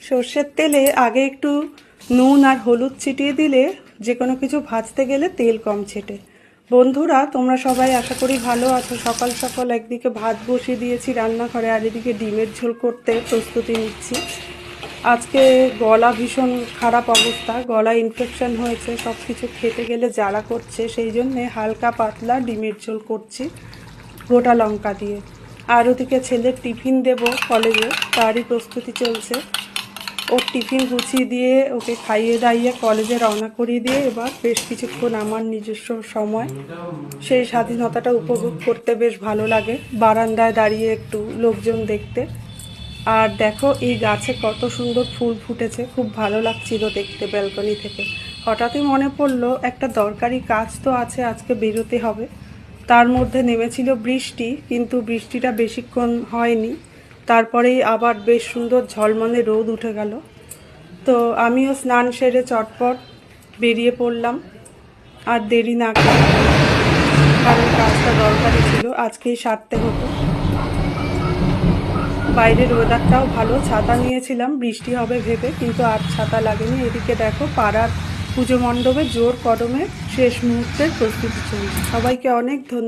সর্ষের তেলে আগে একটু নুন আর হলুদ ছিটিয়ে দিলে যে কোনো কিছু ভাজতে গেলে তেল কম ছেটে। বন্ধুরা, তোমরা সবাই আশা করি ভালো আছো। সকাল সকাল একদিকে ভাত বসিয়ে দিয়েছি রান্নাঘরে, আর এদিকে ডিমের ঝোল করতে প্রস্তুতি নিচ্ছি। আজকে গলা ভীষণ খারাপ অবস্থা, গলা ইনফেকশন হয়েছে, সব কিছু খেতে গেলে জ্বালা করছে, সেই জন্যে হালকা পাতলা ডিমের ঝোল করছি গোটা লঙ্কা দিয়ে। আর ওদিকে ছেলের টিফিন দেব কলেজে, তারই প্রস্তুতি চলছে। ওর টিফিন গুছিয়ে দিয়ে ওকে খাইয়ে দাইয়ে কলেজে রওনা করিয়ে দিয়ে এবার বেশ কিছুক্ষণ আমার নিজস্ব সময়, সেই স্বাধীনতাটা উপভোগ করতে বেশ ভালো লাগে, বারান্দায় দাঁড়িয়ে একটু লোকজন দেখতে। আর দেখো এই গাছে কত সুন্দর ফুল ফুটেছে, খুব ভালো লাগছিল দেখতে ব্যালকনি থেকে। হঠাৎই মনে পড়লো একটা দরকারি কাজ তো আছে, আজকে বেরোতে হবে। তার মধ্যে নেমেছিল বৃষ্টি, কিন্তু বৃষ্টিটা বেশিক্ষণ হয়নি, তারপরেই আবার বেশ সুন্দর ঝলমলে রোদ উঠে গেল। তো আমিও স্নান সেরে চটপট বেরিয়ে পড়লাম, আর দেরি না করে, কারণ কাজটা দরকারি ছিল, আজকেই সারতে হতো। বাইরের ওয়েদারটাও ভালো, ছাতা নিয়েছিলাম বৃষ্টি হবে ভেবে, কিন্তু আর ছাতা লাগেনি। এদিকে দেখো পাড়ার পুজো মণ্ডপে জোর কদমে শেষ মুহূর্তের প্রস্তুতি চলছে। সবাইকে অনেক ধন্যবাদ।